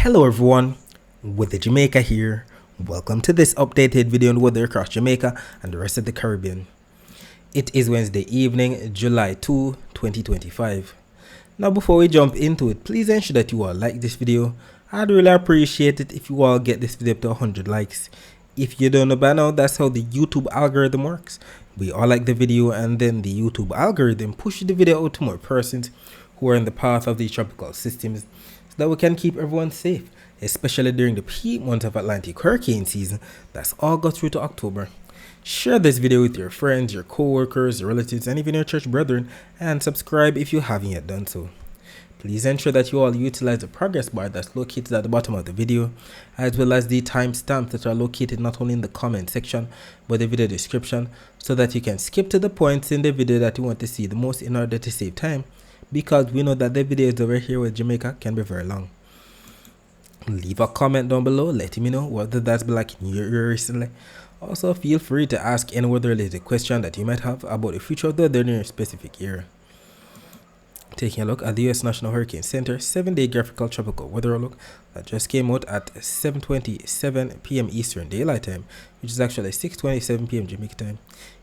Hello everyone, with the Jamaica here. Welcome to this updated video on weather across Jamaica and the rest of the Caribbean. It is Wednesday evening, July 2, 2025. Now before we jump into it, please ensure that you all like this video. I'd really appreciate it if you all get this video up to 100 likes. If you don't know by now, that's how the YouTube algorithm works. We all like the video and then the YouTube algorithm pushes the video out to more persons who are in the path of these tropical systems, so that we can keep everyone safe, especially during the peak month of Atlantic hurricane season that's August through to October. Share this video with your friends, your co-workers, your relatives, and even your church brethren, and subscribe if you haven't yet done so. Please ensure that you all utilize the progress bar that's located at the bottom of the video, as well as the timestamps that are located not only in the comment section but the video description, so that you can skip to the points in the video that you want to see the most in order to save time, because we know that the videos over here with Jamaica can be very long. Leave a comment down below letting me know what that's been like in your area recently. Also, feel free to ask any weather related question that you might have about the future of the weather in your specific area. Taking a look at the US National Hurricane Center 7-day graphical tropical weather outlook that just came out at 7:27 p.m. Eastern Daylight Time, which is actually 6:27 p.m. Jamaica time.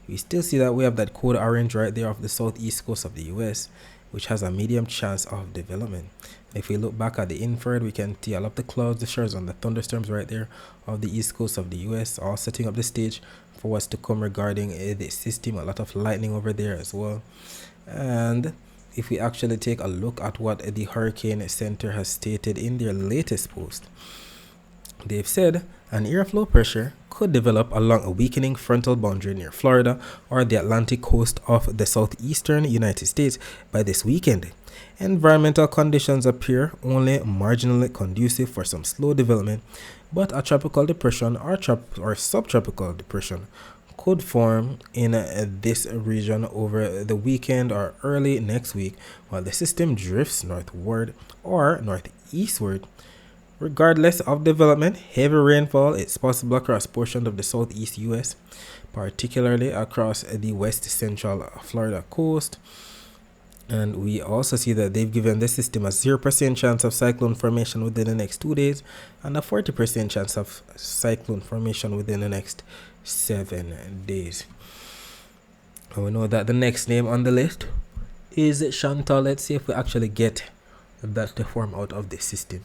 We still see that we have that code orange right there off the southeast coast of the US, which has a medium chance of development. If we look back at the infrared, we can see all of the clouds, the showers, and the thunderstorms right there of the east coast of the US, all setting up the stage for what's to come regarding the system. A lot of lightning over there as well. And if we actually take a look at what the Hurricane Center has stated in their latest post, they've said an airflow pressure could develop along a weakening frontal boundary near Florida or the Atlantic coast of the southeastern United States by this weekend. Environmental conditions appear only marginally conducive for some slow development, but a tropical depression or subtropical depression could form in this region over the weekend or early next week while the system drifts northward or northeastward. Regardless of development, heavy rainfall is possible across portions of the southeast US, particularly across the west central Florida coast. And we also see that they've given the system a 0% chance of cyclone formation within the next 2 days and a 40% chance of cyclone formation within the next 7 days. And we know that the next name on the list is Chantal. Let's see if we actually get that to form out of this system.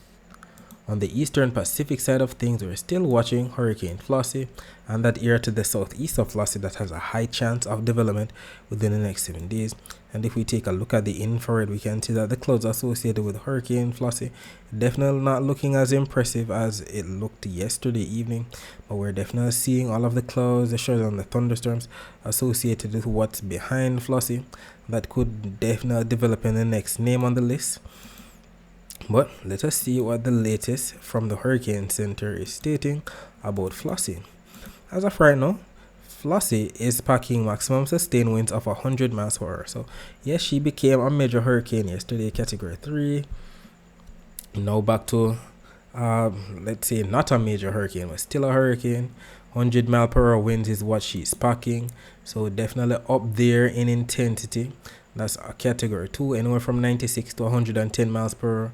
On the eastern Pacific side of things, we're still watching Hurricane Flossie and that area to the southeast of Flossie that has a high chance of development within the next 7 days. And if we take a look at the infrared, we can see that the clouds associated with Hurricane Flossie definitely not looking as impressive as it looked yesterday evening, but we're definitely seeing all of the clouds, the showers, and the thunderstorms associated with what's behind Flossie that could definitely develop in the next name on the list. But let us see what the latest from the Hurricane Center is stating about Flossie. As of right now, Flossie is packing maximum sustained winds of 100 miles per hour. So yes, she became a major hurricane yesterday, category 3. Now back to let's say not a major hurricane, but still a hurricane. 100 mile per hour winds is what she's packing, so definitely up there in intensity. That's a category 2, anywhere from 96 to 110 miles per hour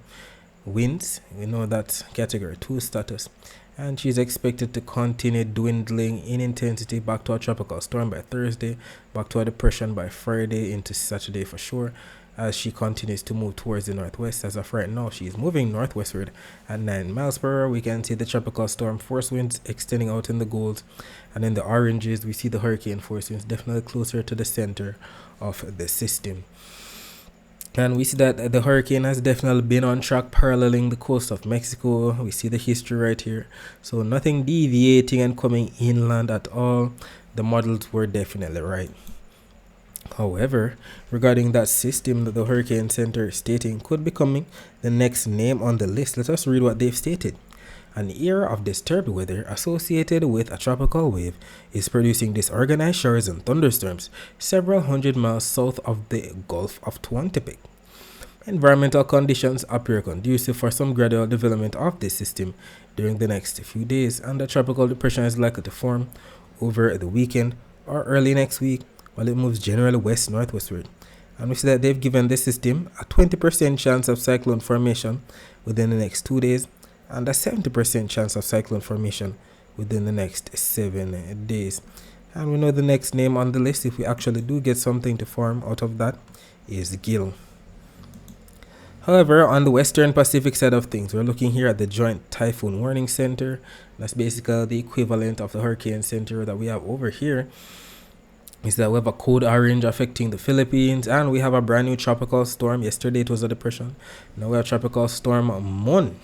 winds. We know that's category 2 status, and she's expected to continue dwindling in intensity back to a tropical storm by Thursday, back to a depression by Friday into Saturday for sure, as she continues to move towards the northwest. As of right now, she's moving northwestward at 9 miles per hour. We can see the tropical storm force winds extending out in the golds, and in the oranges we see the hurricane force winds definitely closer to the center of the system. And we see that the hurricane has definitely been on track paralleling the coast of Mexico. We see the history right here, so nothing deviating and coming inland at all. The models were definitely right. However, regarding that system that the Hurricane Center is stating could be coming the next name on the list, let us read what they've stated. An area of disturbed weather associated with a tropical wave is producing disorganized showers and thunderstorms several hundred miles south of the Gulf of Tehuantepec. Environmental conditions appear conducive for some gradual development of this system during the next few days, and the tropical depression is likely to form over the weekend or early next week while it moves generally west-northwestward. And we see that they've given the system a 20% chance of cyclone formation within the next 2 days and a 70% chance of cyclone formation within the next 7 days. And we know the next name on the list, if we actually do get something to form out of that, is Gil. However, on the Western Pacific side of things, we're looking here at the Joint Typhoon Warning Center. That's basically the equivalent of the Hurricane Center that we have over here. Is that we have a code orange affecting the Philippines, and we have a brand new tropical storm. Yesterday it was a depression. Now we have tropical storm Mon.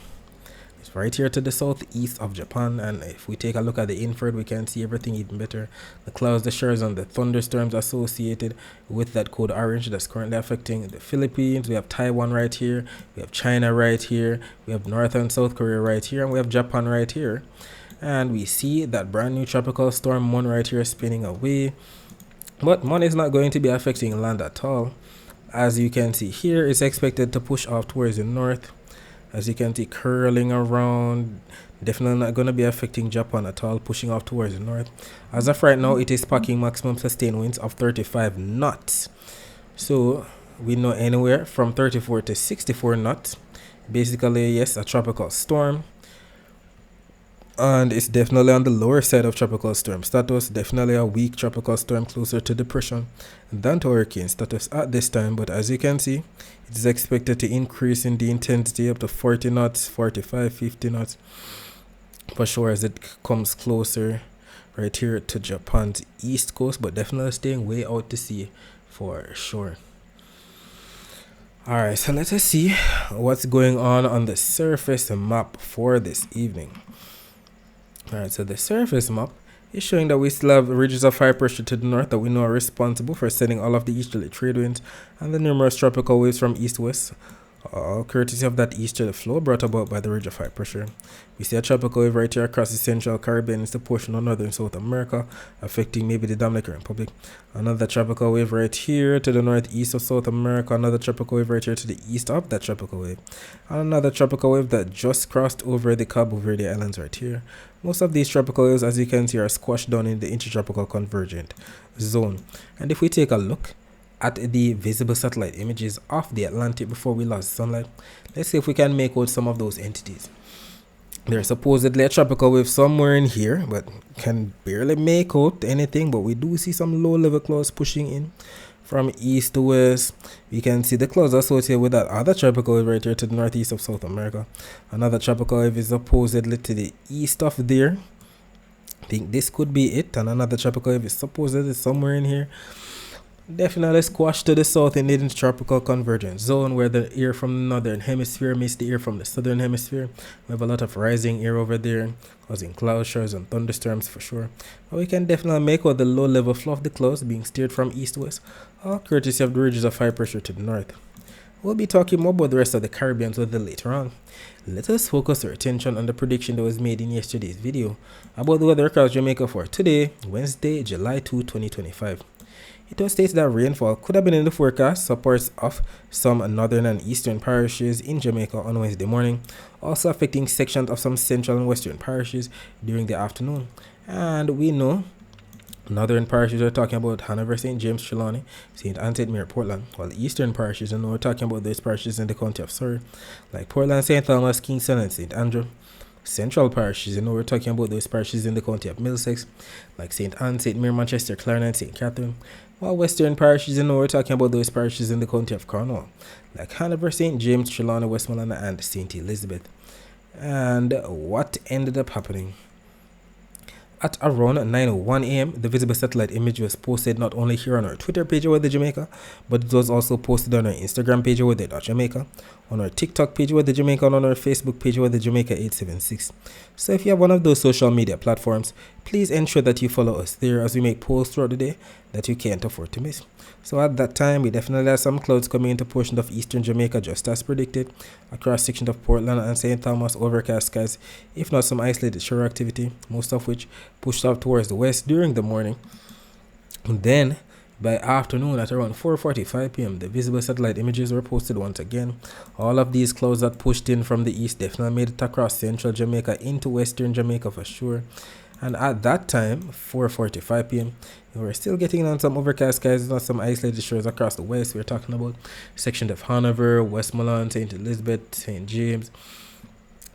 It's right here to the southeast of Japan, and if we take a look at the infrared, we can see everything even better. The clouds, the showers, and the thunderstorms associated with that code orange that's currently affecting the Philippines. We have Taiwan right here, we have China right here, we have North and South Korea right here, and we have Japan right here. And we see that brand new tropical storm Mon right here spinning away. But Mon is not going to be affecting land at all. As you can see here, it's expected to push off towards the north. As you can see, curling around, definitely not going to be affecting Japan at all, pushing off towards the north. As of right now, it is packing maximum sustained winds of 35 knots. So we know anywhere from 34 to 64 knots. Basically, yes, a tropical storm. And it's definitely on the lower side of tropical storm status. Definitely a weak tropical storm, closer to depression than to hurricane status at this time. But as you can see, it is expected to increase in the intensity up to 40 knots, 45, 50 knots for sure as it comes closer right here to Japan's east coast, but definitely staying way out to sea for sure. Alright, so let us see what's going on the surface map for this evening. Alright, so the surface map is showing that we still have ridges of high pressure to the north that we know are responsible for sending all of the easterly trade winds and the numerous tropical waves from east-west, all courtesy of that easterly flow brought about by the ridge of high pressure. We see a tropical wave right here across the central Caribbean into the portion of northern South America, affecting maybe the Dominican Republic. Another tropical wave right here to the northeast of South America. Another tropical wave right here to the east of that tropical wave. And another tropical wave that just crossed over the Cabo Verde Islands right here. Most of these tropical waves, as you can see, are squashed down in the intertropical convergent zone. And if we take a look at the visible satellite images of the Atlantic before we lost sunlight, let's see if we can make out some of those entities. There's supposedly a tropical wave somewhere in here, but can barely make out anything. But we do see some low-level clouds pushing in from east to west. We can see the clouds associated with that other tropical wave right here to the northeast of South America. Another tropical wave is supposedly to the east of there. I think this could be it. And another tropical wave is supposedly somewhere in here. Definitely squashed to the south in the intertropical convergence zone, where the air from the northern hemisphere meets the air from the southern hemisphere. We have a lot of rising air over there, causing cloud showers and thunderstorms for sure. But we can definitely make out the low level flow of the clouds being steered from east to west, all courtesy of the ridges of high pressure to the north. We'll be talking more about the rest of the Caribbean weather later on. Let us focus our attention on the prediction that was made in yesterday's video about the weather across Jamaica for today, Wednesday, July 2, 2025. It was stated that rainfall could have been in the forecast, supports of some northern and eastern parishes in Jamaica on Wednesday morning, also affecting sections of some central and western parishes during the afternoon. And we know northern parishes are talking about Hanover, St. James, Trelawney, St. Ann, St. Mary, Portland, while the eastern parishes, and we're talking about those parishes in the county of Surrey, like Portland, St. Thomas, Kingston, and St. Andrew. Central parishes, we're talking about those parishes in the county of Middlesex, like St. Ann, St. Mary, Manchester, Clarendon, St. Catherine. While western parishes, we're talking about those parishes in the county of Cornwall, like Hanover, St. James, Trelawney, Westmoreland, and St. Elizabeth. And what ended up happening? At around 9:01 a.m., the visible satellite image was posted not only here on our Twitter page Weather Jamaica, but it was also posted on our Instagram page Weather.Jamaica, on our TikTok page Weather Jamaica, and on our Facebook page Weather Jamaica 876. So if you have one of those social media platforms, please ensure that you follow us there as we make posts throughout the day that you can't afford to miss. So at that time, we definitely had some clouds coming into portions of eastern Jamaica just as predicted, across sections of Portland and St. Thomas, overcast skies, if not some isolated shore activity, most of which pushed up towards the west during the morning. And then, by afternoon at around 4:45 p.m., the visible satellite images were posted once again. All of these clouds that pushed in from the east definitely made it across central Jamaica into western Jamaica for sure. And at that time, 4:45 p.m., we were still getting on some overcast skies, not some isolated shores across the west. We're talking about sections of Hanover, Westmoreland, St. Elizabeth, St. James,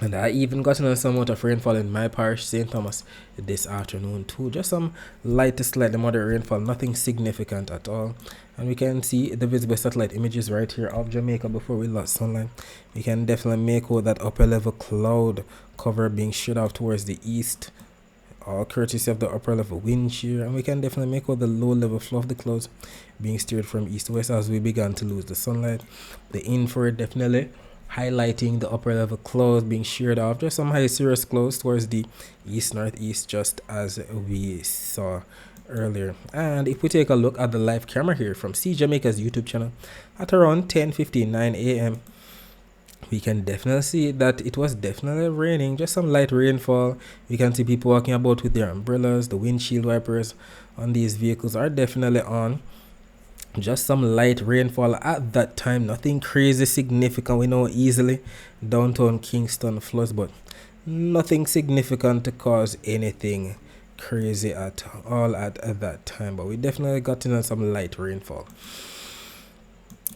And I even gotten a some amount of rainfall in my parish, St. Thomas, this afternoon too. Just some light to slightly moderate rainfall, nothing significant at all. And we can see the visible satellite images right here of Jamaica before we lost sunlight. We can definitely make out that upper level cloud cover being shot off towards the east, all courtesy of the upper level wind shear. And we can definitely make out the low level flow of the clouds being steered from east to west as we began to lose the sunlight. The infrared definitely highlighting the upper level clouds being sheared off. Just some high cirrus clouds towards the east northeast, just as we saw earlier. And if we take a look at the live camera here from C Jamaica's YouTube channel at around 10:59 a.m., we can definitely see that it was definitely raining, just some light rainfall. We can see people walking about with their umbrellas. The windshield wipers on these vehicles are definitely on. Just some light rainfall at that time, nothing crazy significant. We know easily downtown Kingston floods, but nothing significant to cause anything crazy at all at that time. But we definitely got in some light rainfall.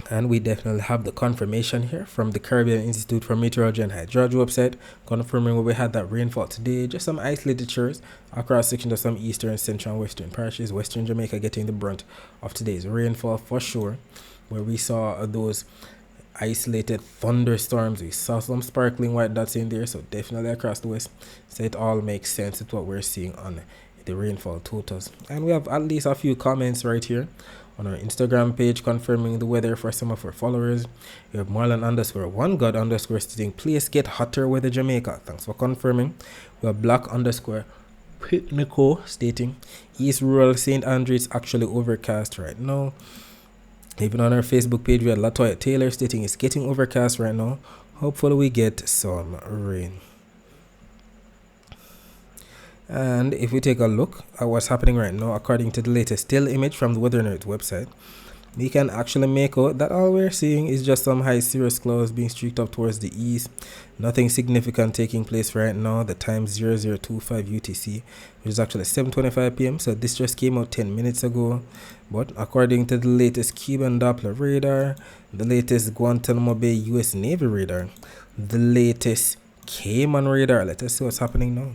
And we definitely have the confirmation here from the Caribbean Institute for Meteorology and Hydrology website, confirming where we had that rainfall today. Just some isolated showers across sections of some eastern, central, and western parishes. Western Jamaica getting the brunt of today's rainfall for sure, where we saw those isolated thunderstorms. We saw some sparkling white dots in there, so definitely across the west. So it all makes sense with what we're seeing on the rainfall totals. And we have at least a few comments right here on our Instagram page confirming the weather for some of our followers. We have Marlon_1God_ stating, please get hotter weather Jamaica. Thanks for confirming. We have Black_Pitnico stating, East Rural St. Andrew is actually overcast right now. Even on our Facebook page, we have Latoya Taylor stating it's getting overcast right now. Hopefully we get some rain. And if we take a look at what's happening right now, according to the latest still image from the Weather Alert website, we can actually make out that all we're seeing is just some high cirrus clouds being streaked up towards the east. Nothing significant taking place right now. The time 0025 UTC, which is actually 7:25 p.m. So this just came out 10 minutes ago. But according to the latest Cuban Doppler radar, the latest Guantanamo Bay US Navy radar, the latest Cayman radar, let us see what's happening now.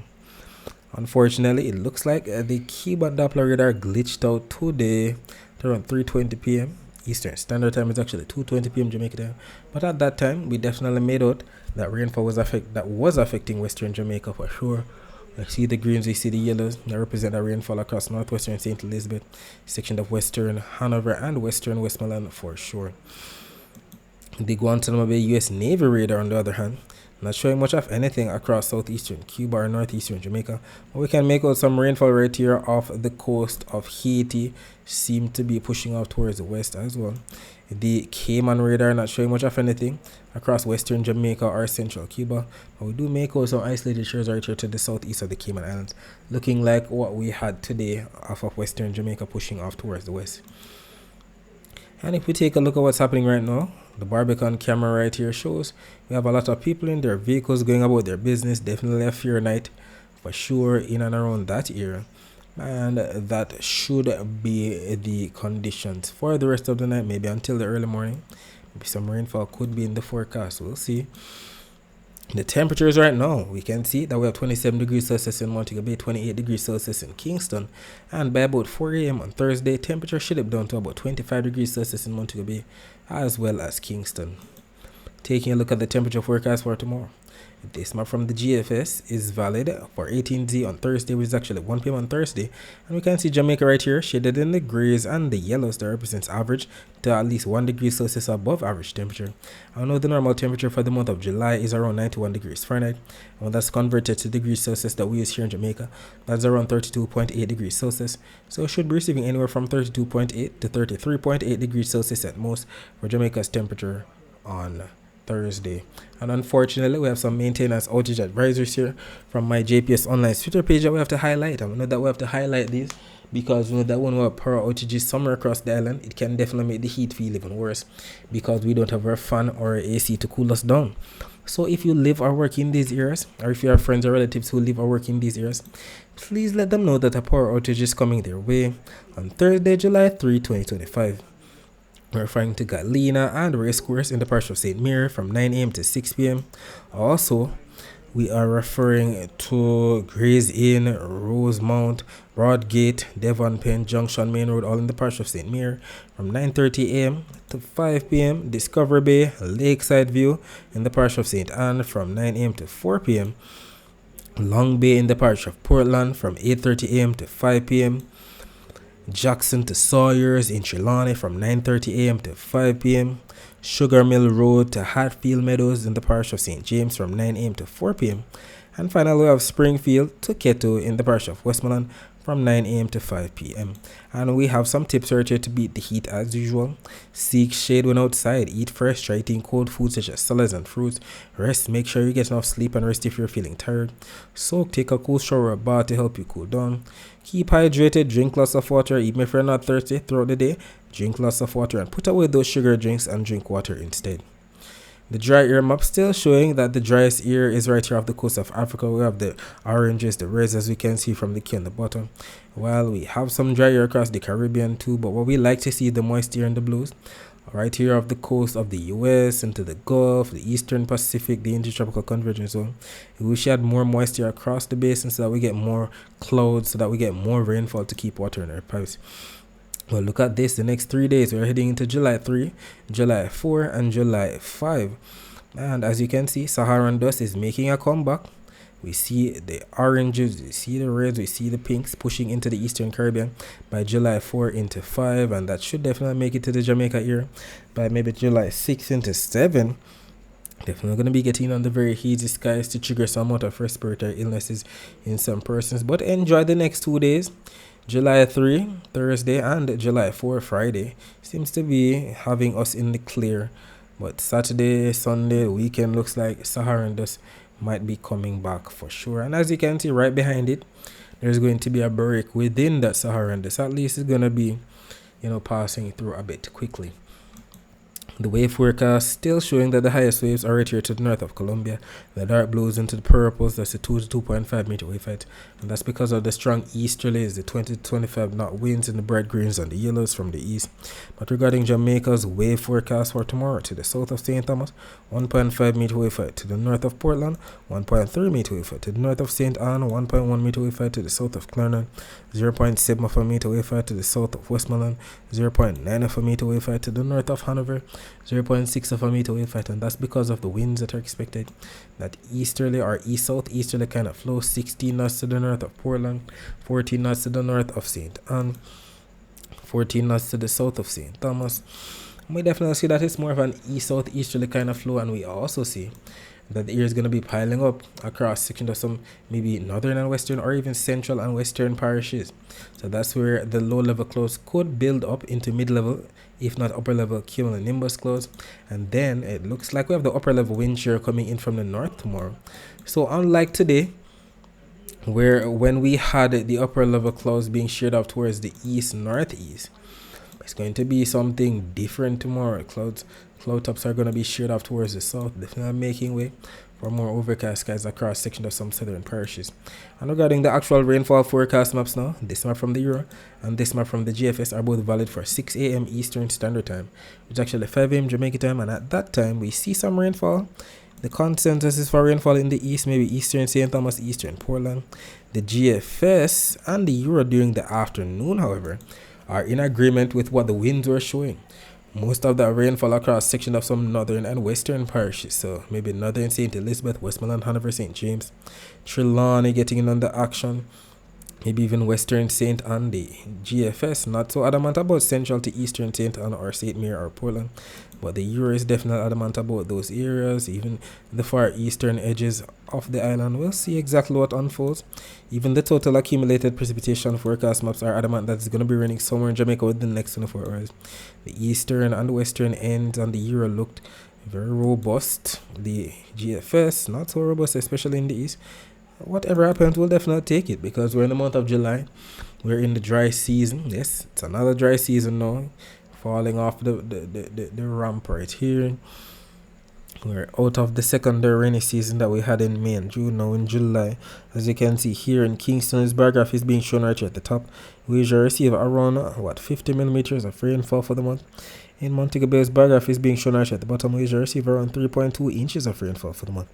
Unfortunately, it looks like the Cuban Doppler radar glitched out today at around 3:20 p.m. Eastern Standard Time. It's actually 2:20 p.m. Jamaica time. But at that time, we definitely made out that rainfall was affecting Western Jamaica for sure. I see the greens, we see the yellows that represent the rainfall across northwestern St. Elizabeth, section of western Hanover and western Westmoreland for sure. The Guantanamo Bay US Navy radar, on the other hand, not showing much of anything across southeastern Cuba or northeastern Jamaica, but we can make out some rainfall right here off the coast of Haiti. Seem to be pushing off towards the west as well. The Cayman radar not showing much of anything across western Jamaica or central Cuba, but we do make out some isolated shores right here to the southeast of the Cayman Islands, looking like what we had today off of western Jamaica pushing off towards the west. And if we take a look at what's happening right now, the Barbican camera right here shows we have a lot of people in their vehicles going about their business. Definitely a fear night for sure in and around that area. And that should be the conditions for the rest of the night, maybe until the early morning. Maybe some rainfall could be in the forecast. We'll see. The temperatures right now, we can see that we have 27 degrees Celsius in Montego Bay, 28 degrees Celsius in Kingston, and by about 4 a.m. on Thursday, temperature should have down to about 25 degrees Celsius in Montego Bay, as well as Kingston. Taking a look at the temperature forecast for tomorrow. This map from the GFS is valid for 18Z on Thursday, which is actually 1 p.m. on Thursday. And we can see Jamaica right here shaded in the grays and the yellows that represents average to at least 1 degree Celsius above average temperature. I know the normal temperature for the month of July is around 91 degrees Fahrenheit. And when that's converted to degrees Celsius that we use here in Jamaica, that's around 32.8 degrees Celsius. So it should be receiving anywhere from 32.8 to 33.8 degrees Celsius at most for Jamaica's temperature on Thursday. And unfortunately, we have some maintenance outage advisories here from my JPS Online Twitter page that we have to highlight. I know that we have to highlight these because we know that when we have power outages somewhere across the island, it can definitely make the heat feel even worse because we don't have our fan or AC to cool us down. So if you live or work in these areas, or if you have friends or relatives who live or work in these areas, please let them know that a power outage is coming their way on Thursday, July 3, 2025. We're referring to Galena and Racecourse in the parish of St. Mary from 9 a.m. to 6 p.m. Also, We are referring to Gray's Inn, Rosemount, Broadgate, Devon Penn Junction, Main Road, all in the parish of St. Mary, from 9:30 a.m. to 5 p.m. Discovery Bay, Lakeside View in the parish of St. Anne from 9 a.m. to 4 p.m. Long Bay in the parish of Portland from 8:30 a.m. to 5 p.m. Jackson to Sawyers in Trelawney from 9:30 a.m. to 5 p.m. Sugar Mill Road to Hatfield Meadows in the parish of St. James from 9 a.m. to 4 p.m. And finally, we have Springfield to Keto in the parish of Westmoreland from 9 a.m. to 5 p.m. And we have some tips right here to beat the heat as usual. Seek shade when outside. Eat fresh. Try eating cold foods such as salads and fruits. Rest. Make sure you get enough sleep and rest if you're feeling tired. Soak. Take a cool shower or bath to help you cool down. Keep hydrated. Drink lots of water. Even if you're not thirsty throughout the day, drink lots of water and put away those sugar drinks and drink water instead. The dry air map still showing that the driest air is right here off the coast of Africa. We have the oranges, the reds, as we can see from the key on the bottom. While we have some dry air across the Caribbean too, but what we like to see the moist air and the blues right here off the coast of the US into the Gulf, the Eastern Pacific, the Intertropical Convergence Zone. We wish we had more moisture across the basin so that we get more clouds, so that we get more rainfall to keep water in our pipes. Well, look at this. The next 3 days, we're heading into July 3, July 4, and July 5. And as you can see, Saharan dust is making a comeback. We see the oranges, we see the reds, we see the pinks pushing into the Eastern Caribbean by July 4 into 5. And that should definitely make it to the Jamaica area by maybe July 6 into 7. Definitely going to be getting on the very hazy skies to trigger some amount of respiratory illnesses in some persons. But enjoy the next 2 days. July 3, Thursday, and July 4, Friday, seems to be having us in the clear. But Saturday, Sunday, weekend looks like Saharan dust might be coming back for sure. And as you can see right behind it, there's going to be a break within that Saharan dust. At least it's going to be, passing through a bit quickly. The wave forecast still showing that the highest waves are right here to the north of Colombia. The dark blues into the purples, that's the 2 to 2.5 meter wave height. And that's because of the strong easterlies, the 20 to 25 knot winds, and the bright greens and the yellows from the east. But regarding Jamaica's wave forecast for tomorrow, to the south of St. Thomas, 1.5 meter wave height. To the north of Portland, 1.3 meter wave height. To the north of St. Anne, 1.1 meter wave height. To the south of Clarendon, 0.7 of a meter wave height. To the south of Westmoreland, 0.9 of a meter wave height. To the north of Hanover, 0.6 of a meter wave height, and that's because of the winds that are expected. That easterly or east-south easterly kind of flow, 16 knots to the north of Portland, 14 knots to the north of St. Anne, 14 knots to the south of St. Thomas. We definitely see that it's more of an east-south easterly kind of flow, and we also see that the air is going to be piling up across sections of some maybe northern and western or even central and western parishes. So that's where the low level clouds could build up into mid-level, if not upper level cumulonimbus clouds. And then it looks like we have the upper level wind shear coming in from the north tomorrow. So unlike today, where when we had the upper level clouds being sheared up towards the east northeast, it's going to be something different tomorrow. Cloud tops are going to be sheared off towards the south, definitely making way for more overcast skies across sections of some southern parishes. And regarding the actual rainfall forecast maps now, this map from the Euro and this map from the GFS are both valid for 6 a.m. Eastern Standard Time, which is actually 5 a.m. Jamaica time, and at that time we see some rainfall. The consensus is for rainfall in the east, maybe eastern St. Thomas, eastern Portland. The GFS and the Euro during the afternoon, however, are in agreement with what the winds were showing. Most of the rainfall across sections of some northern and western parishes, so maybe northern St. Elizabeth, Westmoreland, Hanover, St. James, Trelawney getting in on the action, maybe even western St. Anne. The GFS not so adamant about central to eastern St. Anne or St. Mary or Portland, but the Euro is definitely adamant about those areas, even the far eastern edges of the island. We'll see exactly what unfolds. Even the total accumulated precipitation forecast maps are adamant that it's going to be raining somewhere in Jamaica within the next 24 hours. The eastern and western ends and the Euro looked very robust. The GFS not so robust, especially in the east. Whatever happens, we'll definitely take it because we're in the month of July. We're in the dry season. Yes, it's another dry season now. Falling off the ramp right here. We're out of the secondary rainy season that we had in May and June. Now in July, as you can see here in Kingston, this bar graph is being shown right here at the top. We usually receive around 50 millimeters of rainfall for the month. In Montego Bay's bar graph is being shown right at the bottom, where you receive around 3.2 inches of rainfall for the month.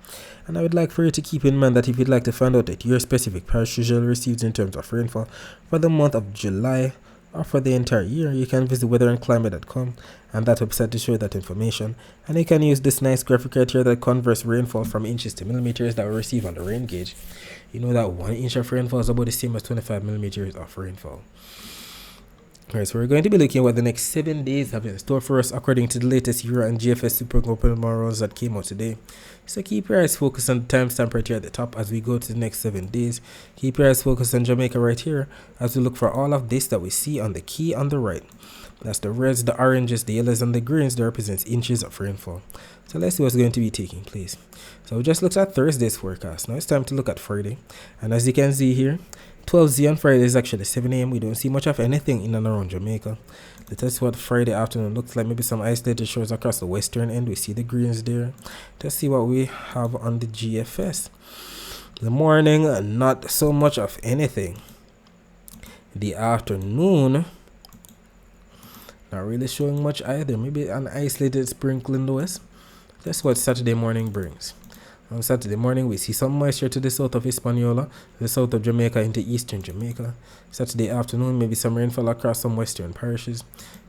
And I would like for you to keep in mind that if you'd like to find out that your specific parish usually receives in terms of rainfall for the month of July or for the entire year, you can visit weatherandclimate.com and that website to show that information. And you can use this nice graphic right here that converts rainfall from inches to millimeters that we receive on the rain gauge. You know that 1 inch of rainfall is about the same as 25 millimeters of rainfall. Alright, so we're going to be looking at what the next 7 days have in store for us according to the latest Euro and GFS Supercomputer models that came out today. So keep your eyes focused on the timestamp right here at the top as we go to the next 7 days. Keep your eyes focused on Jamaica right here as we look for all of this that we see on the key on the right. That's the reds, the oranges, the yellows, and the greens that represents inches of rainfall. So let's see what's going to be taking place. So we just looked at Thursday's forecast. Now it's time to look at Friday. And as you can see here, 12Z on Friday is actually 7 a.m. We don't see much of anything in and around Jamaica. Let us see what Friday afternoon looks like. Maybe some isolated shores across the western end. We see the greens there. Let's see what we have on the GFS. The morning, not so much of anything. The afternoon, not really showing much either. Maybe an isolated sprinkle in the west. That's what Saturday morning brings. On Saturday morning, we see some moisture to the south of Hispaniola, the south of Jamaica into eastern Jamaica. Saturday afternoon, maybe some rainfall across some western parishes.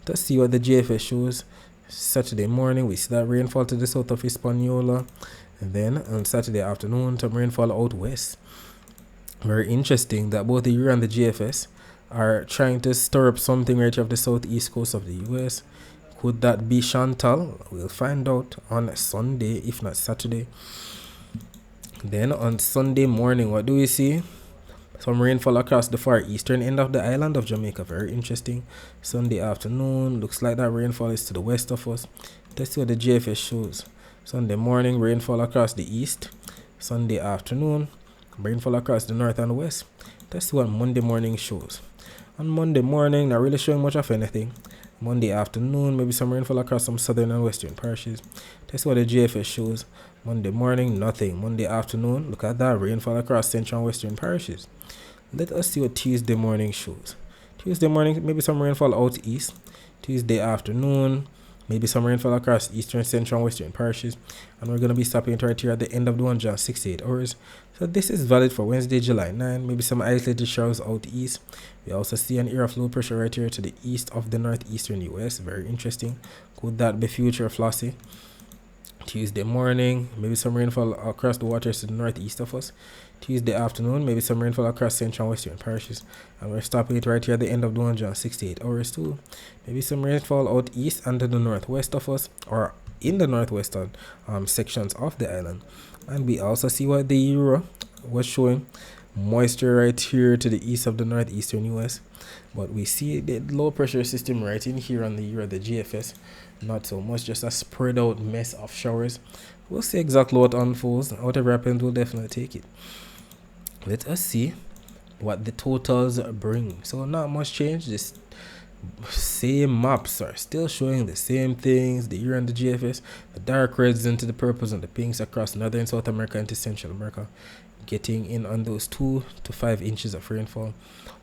Let's see what the GFS shows. Saturday morning, we see that rainfall to the south of Hispaniola. And then on Saturday afternoon, some rainfall out west. Very interesting that both the Euro and the GFS are trying to stir up something right here off the southeast coast of the US. Could that be Chantal? We'll find out on Sunday, if not Saturday. Then on Sunday morning, what do we see? Some rainfall across the far eastern end of the island of Jamaica. Very interesting. Sunday afternoon, looks like that rainfall is to the west of us. Let's see what the GFS shows. Sunday morning, rainfall across the east. Sunday afternoon, rainfall across the north and west. Let's see what Monday morning shows. On Monday morning, not really showing much of anything. Monday afternoon, maybe some rainfall across some southern and western parishes. That's what the GFS shows. Monday morning, nothing. Monday afternoon, look at that, rainfall across central and western parishes. Let us see what Tuesday morning shows. Tuesday morning, maybe some rainfall out east. Tuesday afternoon, maybe some rainfall across eastern, central, and western parishes. And we're going to be stopping right here at the end of the 168 hours. So this is valid for Wednesday, July 9. Maybe some isolated showers out east. We also see an area of low pressure right here to the east of the northeastern US. Very interesting. Could that be future Flossie? Tuesday morning, maybe some rainfall across the waters to the northeast of us. Tuesday afternoon, maybe some rainfall across central and western parishes. And we're stopping it right here at the end of the 168 hours too. Maybe some rainfall out east and to the northwest of us, or in the northwestern sections of the island. And we also see what the Euro was showing. Moisture right here to the east of the northeastern US. But we see the low pressure system right in here on the Euro, the GFS. Not so much, just a spread out mess of showers. We'll see exactly what unfolds. Whatever happens, we'll definitely take it. Let us see what the totals bring. So not much change. This same maps are still showing the same things. The Euro and the GFS, the dark reds into the purples and the pinks across northern South America into Central America, getting in on those 2 to 5 inches of rainfall,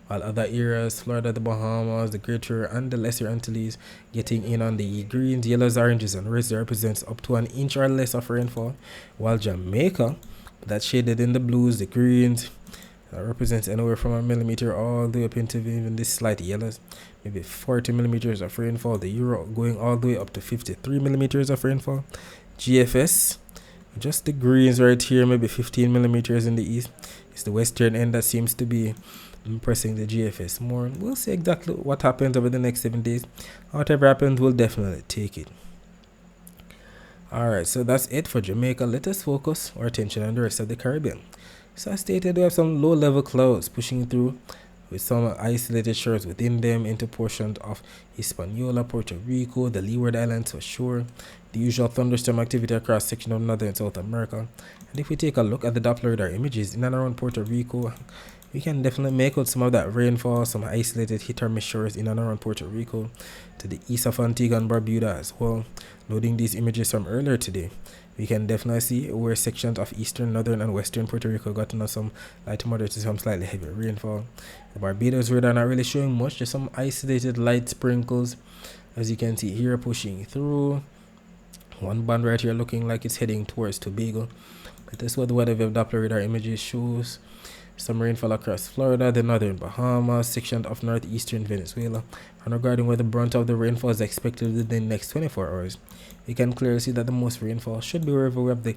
while other areas, Florida, the Bahamas, the Greater and the Lesser Antilles, getting in on the greens, yellows, oranges, and reds, that represents up to 1 inch or less of rainfall, while Jamaica, that's shaded in the blues, the greens, that represents anywhere from 1 millimeter all the way up into even this slight yellows, maybe 40 millimeters of rainfall. The Euro going all the way up to 53 millimeters of rainfall. GFS, just the greens right here, maybe 15 millimeters in the east. It's the western end that seems to be impressing the GFS more. We'll see exactly what happens over the next 7 days. Whatever happens, we'll definitely take it. Alright, so that's it for Jamaica. Let us focus our attention on the rest of the Caribbean. So as stated, we have some low level clouds pushing through with some isolated shores within them into portions of Hispaniola, Puerto Rico, the Leeward Islands for sure. The usual thunderstorm activity across section of northern and South America. And if we take a look at the Doppler radar images in and around Puerto Rico, we can definitely make out some of that rainfall, some isolated hit or miss shores in and around Puerto Rico, to the east of Antigua and Barbuda as well. Loading these images from earlier today, we can definitely see where sections of eastern, northern, and western Puerto Rico got some light to moderate to some slightly heavier rainfall. The Barbados radar not really showing much, just some isolated light sprinkles As you can see here, pushing through. One band right here looking like it's heading towards Tobago. But this is what the weather wave Doppler radar images shows. Some rainfall across Florida, the northern Bahamas, section of northeastern Venezuela. And regarding where the brunt of the rainfall is expected within the next 24 hours, you can clearly see that the most rainfall should be wherever we have the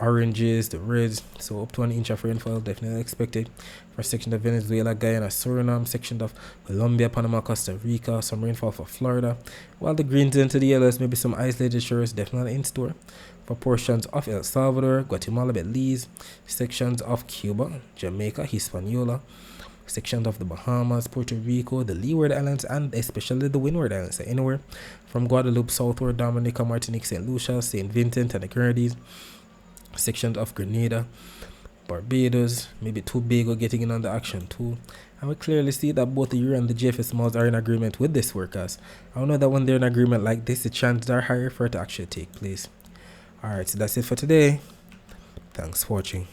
oranges, the reds, so up to 1 inch of rainfall definitely expected for section of Venezuela, Guyana, Suriname, section of Colombia, Panama, Costa Rica, some rainfall for Florida, while the greens into the yellows, maybe some isolated shores definitely in store for portions of El Salvador, Guatemala, Belize, sections of Cuba, Jamaica, Hispaniola, sections of the Bahamas, Puerto Rico, the Leeward Islands, and especially the Windward Islands, so anywhere from Guadeloupe southward, Dominica, Martinique, St. Lucia, St. Vincent and the Grenadines, sections of Grenada, Barbados, maybe Tobago getting in on the action too. And we clearly see that both the Euro and the GFS malls are in agreement with this forecast. I know that when they're in agreement like this, the chances are higher for it to actually take place. Alright, so that's it for today. Thanks for watching.